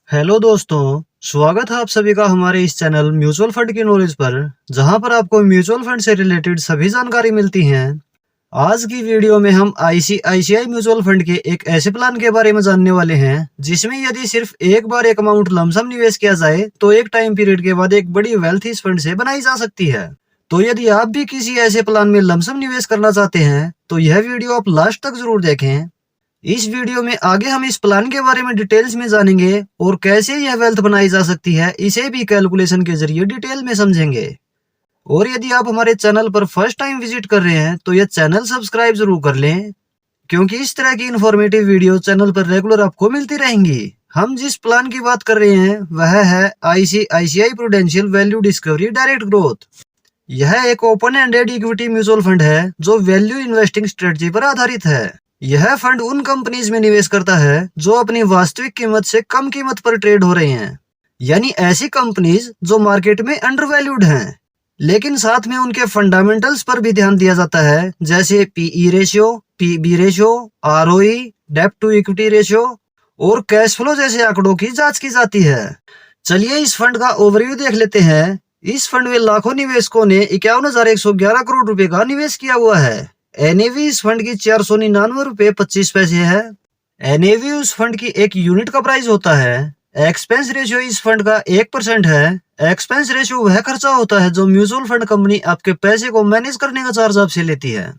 Hello दोस्तों, स्वागत है आप सभी का हमारे इस चैनल म्यूचुअल फंड की नॉलेज पर, जहां पर आपको म्यूचुअल फंड से रिलेटेड सभी जानकारी मिलती हैं। आज की वीडियो में हम आईसीआईसीआई म्यूचुअल फंड के एक ऐसे प्लान के बारे में जानने वाले हैं जिसमें यदि सिर्फ एक बार एक अमाउंट लमसम निवेश किया जाए तो एक टाइम पीरियड के बाद एक बड़ी वेल्थ इस फंड से बनाई जा सकती है। तो यदि आप भी किसी ऐसे प्लान में लमसम निवेश करना चाहते हैं तो यह वीडियो आप लास्ट तक जरूर देखें। इस वीडियो में आगे हम इस प्लान के बारे में डिटेल्स में जानेंगे और कैसे यह वेल्थ बनाई जा सकती है इसे भी कैलकुलेशन के जरिए डिटेल में समझेंगे। और यदि आप हमारे चैनल पर फर्स्ट टाइम विजिट कर रहे हैं तो यह चैनल सब्सक्राइब जरूर कर लें, क्योंकि इस तरह की इन्फॉर्मेटिव वीडियो चैनल पर रेगुलर आपको मिलती रहेंगी। हम जिस प्लान की बात कर रहे हैं वह है ICICI prudential value discovery direct growth. यह एक open ended equity mutual fund है जो वैल्यू इन्वेस्टिंग स्ट्रेटजी पर आधारित है। यह फंड उन कंपनीज में निवेश करता है जो अपनी वास्तविक कीमत से कम कीमत पर ट्रेड हो रही हैं, यानी ऐसी कंपनीज जो मार्केट में अंडरवैल्यूड हैं, लेकिन साथ में उनके फंडामेंटल्स पर भी ध्यान दिया जाता है, जैसे PE ratio, PB ratio, ROE, डेब्ट टू इक्विटी रेशियो और कैश फ्लो जैसे आंकड़ों की जांच की जाती है। चलिए इस फंड का ओवरव्यू देख लेते हैं। इस फंड में लाखों निवेशकों ने 51,111 करोड़ रुपए का निवेश किया हुआ है। एनएवी इस फंड की 499 रुपए 25 पैसे है। एनएवी उस फंड की एक यूनिट का प्राइस होता है। एक्सपेंस रेशियो इस फंड का 1% है। एक्सपेंस रेशियो वह खर्चा होता है जो म्यूचुअल फंड कंपनी आपके पैसे को मैनेज करने का चार्ज आपसे लेती है।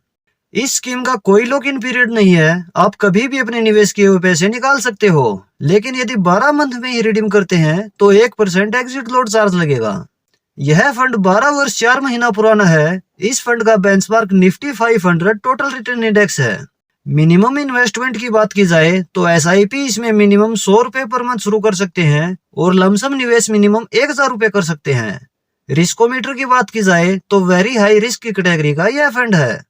इस स्कीम का कोई लॉक इन पीरियड नहीं है, आप कभी भी अपने निवेश किए हुए पैसे निकाल सकते हो, लेकिन यदि 12 मंथ में ही रिडीम करते हैं तो 1% एग्जिट लोड चार्ज लगेगा। यह फंड 12 वर्ष 4 महीना पुराना है। इस फंड का benchmark Nifty 500 total return index है। मिनिमम इन्वेस्टमेंट की बात की जाए तो एसआईपी इसमें मिनिमम 100 रुपए पर मंथ शुरू कर सकते हैं और लमसम निवेश मिनिमम 1000 रुपए कर सकते हैं। रिस्कोमीटर की बात की जाए तो वेरी हाई रिस्क की कैटेगरी का यह फंड है।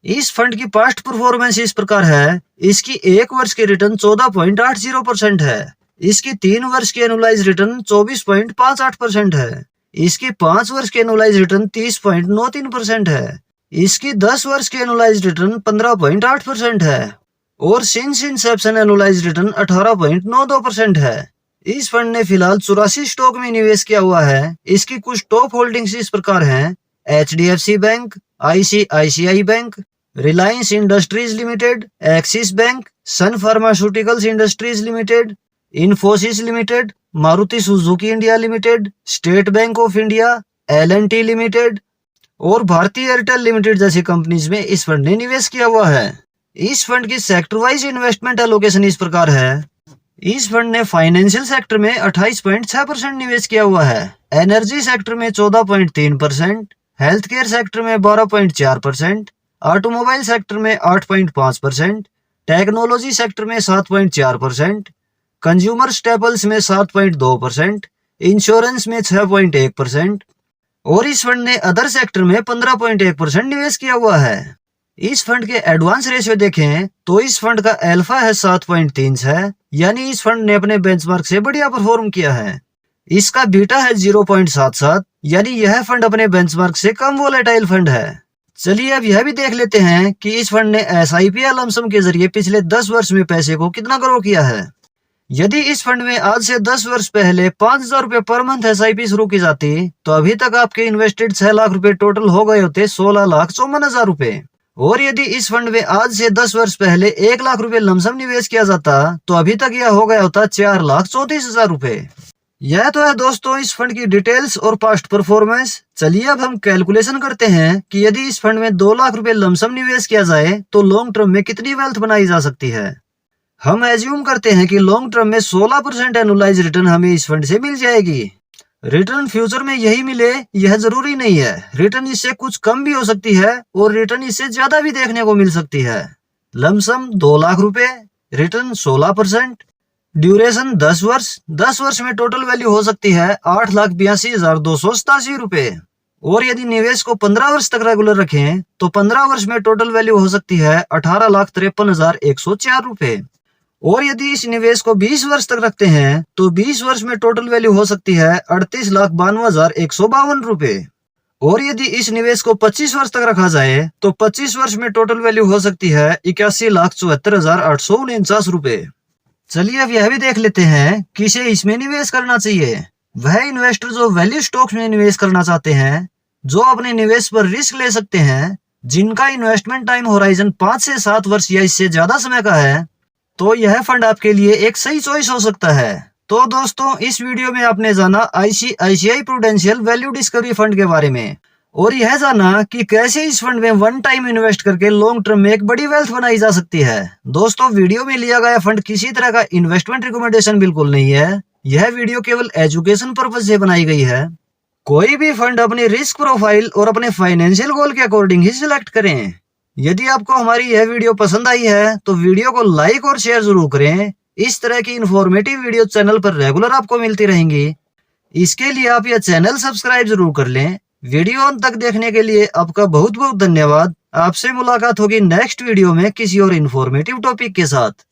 इस फंड की पास्ट परफॉर्मेंस इस प्रकार है। इसकी 1 वर्ष की रिटर्न 14.80% है। इसकी 3 वर्ष की एनुअलाइज रिटर्न 24.58% है। इसकी 5 वर्ष की एनुअलाइज रिटर्न 30.93% है। इसकी 10 वर्ष की एनुअलाइज रिटर्न 15.8% है और सिंस इंसेप्शन एनुअलाइज रिटर्न 18.92% है। इस फंड ने फिलहाल 84 स्टॉक में निवेश किया हुआ है। इसकी कुछ टॉप होल्डिंग्स इस प्रकार हैं: HDFC bank, ICICI bank, Reliance Industries Limited, Axis Bank, Sun Pharmaceuticals Industries Limited, Infosys Limited, Maruti Suzuki India Limited, State Bank of India, L and T Limited और भारतीय एयरटेल लिमिटेड जैसी कंपनीज में इस फंड ने निवेश किया हुआ है। इस फंड की सेक्टर वाइज इन्वेस्टमेंट एलोकेशन इस प्रकार है। इस फंड ने फाइनेंशियल सेक्टर में 28.6% निवेश किया हुआ है, एनर्जी सेक्टर में 14.3%, हेल्थ केयर सेक्टर में 12.4%, ऑटोमोबाइल सेक्टर में 8.5%, टेक्नोलॉजी सेक्टर में 7.4%, कंज्यूमर स्टेपल्स में 7.2%, इंश्योरेंस में 6.1% और इस फंड ने अदर सेक्टर में 15.1% निवेश किया हुआ है। इस फंड के एडवांस रेशियो देखें तो इस फंड का अल्फा है 7.3 है, यानी इस फंड ने अपने बेंचमार्क से बढ़िया परफॉर्म किया है। इसका बीटा है 0.77, यानी यह फंड अपने बेंचमार्क से कम वोलेटाइल फंड है। चलिए अब यह भी देख लेते हैं कि इस फंड ने एसआईपी या लमसम के जरिए पिछले 10 वर्ष में पैसे को कितना ग्रो किया है। यदि इस फंड में आज से 10 वर्ष पहले 5,000 रुपए पर मंथ एसआईपी शुरू की जाती तो अभी तक आपके इन्वेस्टेड 6 लाख रुपए टोटल हो गए होते 16,54,000 रुपए। और यदि इस फंड में आज से 10 वर्ष पहले 1 लाख रुपए लमसम निवेश किया जाता तो अभी तक यह हो गया होता 4,34,000 रुपए। यह तो है दोस्तों इस फंड की डिटेल्स और पास्ट परफॉर्मेंस। चलिए अब हम कैलकुलेशन करते हैं कि यदि इस फंड में 2 लाख रुपए लमसम निवेश किया जाए तो लॉन्ग टर्म में कितनी वेल्थ बनाई जा सकती है। हम एज्यूम करते हैं कि लॉन्ग टर्म में 16% एनुअलाइज रिटर्न हमें इस फंड से मिल जाएगी। रिटर्न फ्यूचर में यही मिले यह जरूरी नहीं है, रिटर्न इससे कुछ कम भी हो सकती है और रिटर्न इससे ज्यादा भी देखने को मिल सकती है। लमसम 2 लाख रुपए, रिटर्न 16%, ड्यूरेशन 10 वर्ष, 10 वर्ष में टोटल वैल्यू हो सकती है 8,82,287 रुपए। और यदि निवेश को 15 वर्ष तक रेगुलर रखें तो 15 वर्ष में टोटल वैल्यू हो सकती है 18,53,104 रुपए। और यदि इस निवेश को 20 वर्ष तक रखते हैं तो 20 वर्ष में टोटल वैल्यू हो सकती है 38,92,152 रुपए। और यदि इस निवेश को 25 वर्ष तक रखा जाए तो 25 वर्ष में टोटल वैल्यू हो सकती है 81,74,849 रुपए। चलिए अब यह भी देख लेते हैं किसे इसमें निवेश करना चाहिए। वह इन्वेस्टर जो वैल्यू स्टॉक्स में निवेश करना चाहते हैं, जो अपने निवेश पर रिस्क ले सकते हैं, जिनका इन्वेस्टमेंट टाइम होराइजन 5 से 7 वर्ष या इससे ज्यादा समय का है, तो यह फंड आपके लिए एक सही चॉइस हो सकता है। तो दोस्तों, इस वीडियो में आपने जाना ICICI prudential value discovery fund के बारे में, और यह जाना कि कैसे इस फंड में वन टाइम इन्वेस्ट करके लॉन्ग टर्म में एक बड़ी वेल्थ बनाई जा सकती है। दोस्तों, वीडियो में लिया गया फंड किसी तरह का इन्वेस्टमेंट रिकमेंडेशन बिल्कुल नहीं है। यह वीडियो केवल एजुकेशन पर्पज से बनाई गई है। कोई भी फंड अपनी रिस्क प्रोफाइल और अपने फाइनेंशियल गोल के अकॉर्डिंग ही सिलेक्ट करें। यदि आपको हमारी यह वीडियो पसंद आई है तो वीडियो को लाइक और शेयर जरूर करें। इस तरह की इंफॉर्मेटिव वीडियो चैनल पर रेगुलर आपको मिलती रहेंगी। इसके लिए आप यह चैनल सब्सक्राइब जरूर कर लें। वीडियो अंत तक देखने के लिए आपका बहुत बहुत धन्यवाद। आपसे मुलाकात होगी नेक्स्ट वीडियो में किसी और इंफॉर्मेटिव टॉपिक के साथ।